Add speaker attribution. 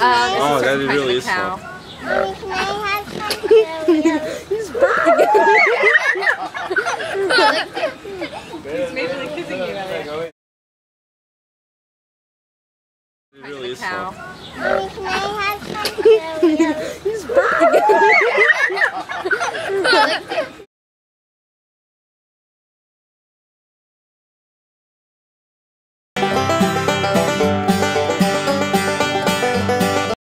Speaker 1: Oh, that really is slow.
Speaker 2: Mommy, can I have some cereal?
Speaker 3: He's burping. He's maybe like kissing you, Elliot.
Speaker 1: It really is slow.
Speaker 2: Mommy, can I have some cereal?
Speaker 3: He's burping.